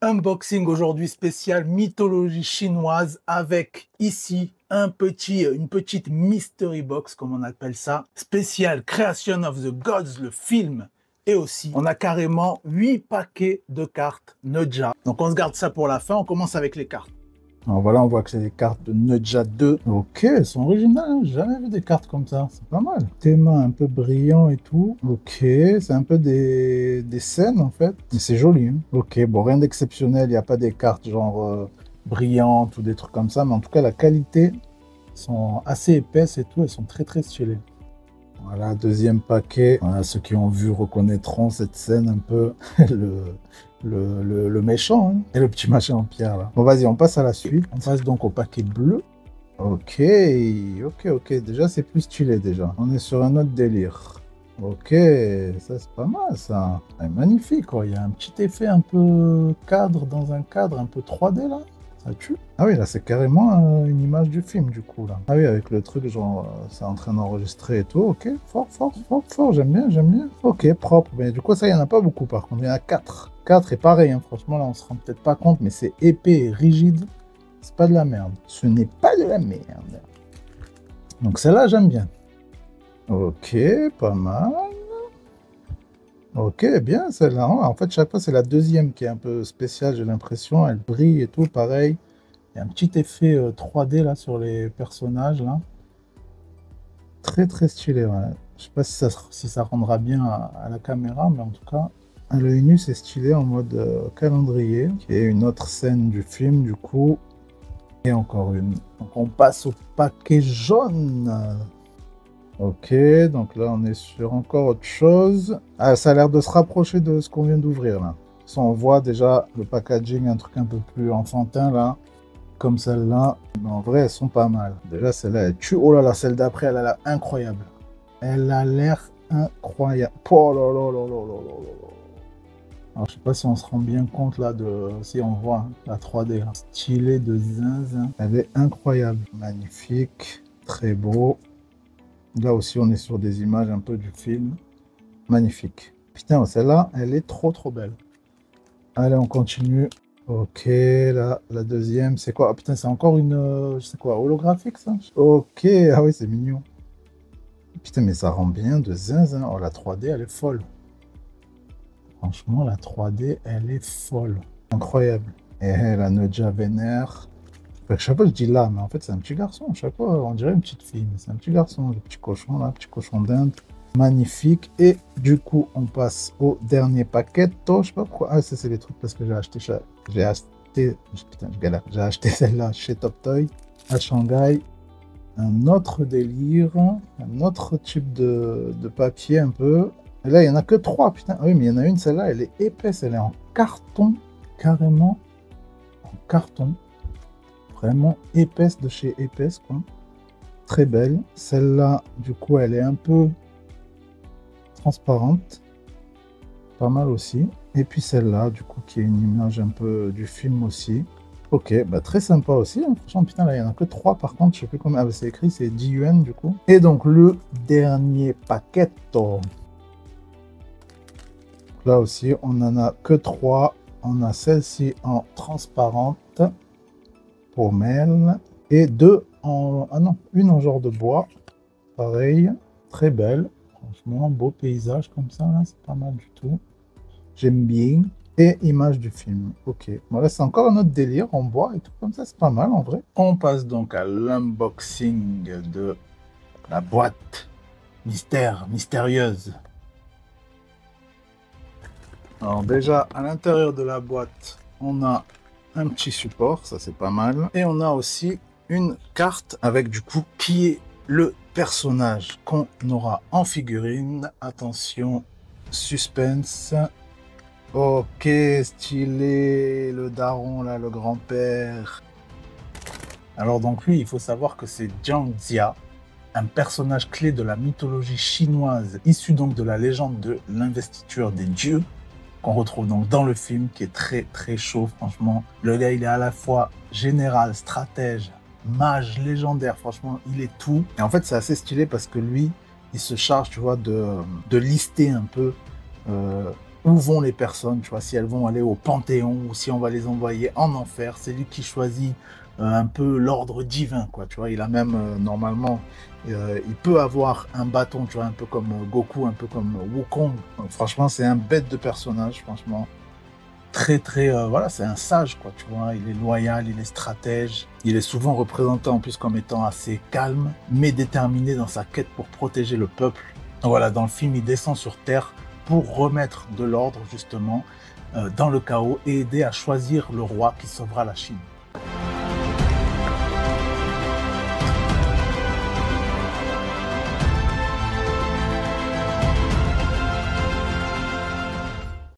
Unboxing aujourd'hui spécial mythologie chinoise avec ici une petite mystery box comme on appelle ça, spécial Creation of the Gods, le film. Et aussi, on a carrément 8 paquets de cartes Neudja. Donc on se garde ça pour la fin, on commence avec les cartes. Alors voilà, on voit que c'est des cartes de Neudja 2. Ok, elles sont originales, hein. J'ai jamais vu des cartes comme ça, c'est pas mal. Théma un peu brillant et tout. Ok, c'est un peu des scènes en fait. Mais c'est joli, hein. Ok, bon, rien d'exceptionnel, il n'y a pas des cartes genre brillantes ou des trucs comme ça, mais en tout cas la qualité sont assez épaisses et tout, elles sont très très stylées. Voilà, deuxième paquet. Voilà, ceux qui ont vu reconnaîtront cette scène un peu, le méchant, hein, et le petit machin en pierre là. Bon, vas-y, on passe à la suite. On passe donc au paquet bleu. Ok, ok. Déjà, c'est plus stylé déjà. On est sur un autre délire. Ok, ça c'est pas mal ça. C'est magnifique quoi. Il y a un petit effet un peu cadre dans un cadre, un peu 3D là. Ça tue. Ah oui, là, c'est carrément une image du film, du coup, là. Ah oui, avec le truc, genre, c'est en train d'enregistrer et tout. Ok, fort, j'aime bien. Ok, propre. Mais du coup, ça, il n'y en a pas beaucoup, par contre. Il y en a 4. 4 et pareil, hein, franchement, là, on se rend peut-être pas compte, mais c'est épais et rigide. C'est pas de la merde. Ce n'est pas de la merde. Donc, celle-là, j'aime bien. Ok, pas mal. Ok, bien celle-là. En fait, chaque fois, c'est la deuxième qui est un peu spéciale, j'ai l'impression. Elle brille et tout, pareil. Il y a un petit effet 3D là sur les personnages là. Très très stylé, ouais. Je sais pas si ça rendra bien à la caméra, mais en tout cas, à l'œil nu, c'est stylé en mode calendrier, qui est une autre scène du film du coup. Et encore une. Donc on passe au paquet jaune. Ok, donc là on est sur encore autre chose. Ah, ça a l'air de se rapprocher de ce qu'on vient d'ouvrir là. Ça, on voit déjà le packaging, un truc un peu plus enfantin là, comme celle-là. Mais en vrai, elles sont pas mal. Déjà, celle-là, elle tue. Oh là là, celle d'après, elle a l'air incroyable. Elle a l'air incroyable. Oh là là là là là là là. Alors, je sais pas si on se rend bien compte là de... Si on voit la 3D. Là. Stylé de zinzin. Elle est incroyable. Magnifique. Très beau. Là aussi, on est sur des images un peu du film. Magnifique. Putain, celle-là, elle est trop trop belle. Allez, on continue. Ok, là, la deuxième, c'est quoi? Oh, putain, c'est encore une... je sais quoi, holographique, ça? Ok, ah oui, c'est mignon. Putain, mais ça rend bien de zinzin. Oh, la 3D, elle est folle. Franchement, la 3D, elle est folle. Incroyable. Et la Neudja vénère. Chaque fois, je dis là, mais en fait, c'est un petit garçon. Chaque fois, on dirait une petite fille, mais c'est un petit garçon, le petit cochon, là, petit cochon d'Inde. Magnifique. Et du coup, on passe au dernier paquet. Je sais pas pourquoi. Ah, ça, c'est les trucs parce que j'ai acheté... Putain, je galère. J'ai acheté celle-là chez Top Toy, à Shanghai. Un autre délire. Un autre type de papier, un peu. Et là, il n'y en a que 3, putain. Ah oui, mais il y en a une, celle-là, elle est épaisse. Elle est en carton, carrément. En carton. Vraiment épaisse de chez épaisse, quoi. Très belle. Celle-là, du coup, elle est un peu transparente. Pas mal aussi. Et puis celle-là, du coup, qui est une image un peu du film aussi. Ok, bah très sympa aussi. Hein. Franchement, putain, là, il n'y en a que 3 par contre. Je sais plus combien. Ah, bah, c'est écrit, c'est 10 yuan du coup. Et donc, le dernier paquet. Là aussi, on n'en a que 3. On a celle-ci en transparente. Pour Mel. Et 2 en... Ah non, une en genre de bois. Pareil. Très belle. Franchement, beau paysage comme ça, là. C'est pas mal du tout. J'aime bien. Et image du film. Ok. Bon, là, c'est encore un autre délire en bois et tout comme ça. C'est pas mal, en vrai. On passe donc à l'unboxing de la boîte mystérieuse. Alors déjà, à l'intérieur de la boîte, on a un petit support, ça c'est pas mal. Et on a aussi une carte avec du coup qui est le personnage qu'on aura en figurine. Attention, suspense. Ok, stylé, le daron là, le grand-père. Alors donc lui, il faut savoir que c'est Jiang Xia, un personnage clé de la mythologie chinoise, issu donc de la légende de l'investiture des dieux, qu'on retrouve donc dans le film, qui est très très chaud, franchement. Le gars, il est à la fois général, stratège, mage, légendaire, franchement, il est tout. Et en fait, c'est assez stylé parce que lui, il se charge, tu vois, de lister un peu où vont les personnes, tu vois, si elles vont aller au Panthéon ou si on va les envoyer en enfer. C'est lui qui choisit un peu l'ordre divin, quoi, tu vois. Il a même, normalement, il peut avoir un bâton, tu vois, un peu comme Goku, un peu comme Wukong. Donc, franchement, c'est un bête de personnage, franchement. Très, très, voilà, c'est un sage, quoi, tu vois. Il est loyal, il est stratège. Il est souvent représenté en plus comme étant assez calme, mais déterminé dans sa quête pour protéger le peuple. Voilà, dans le film, il descend sur Terre pour remettre de l'ordre, justement, dans le chaos et aider à choisir le roi qui sauvera la Chine.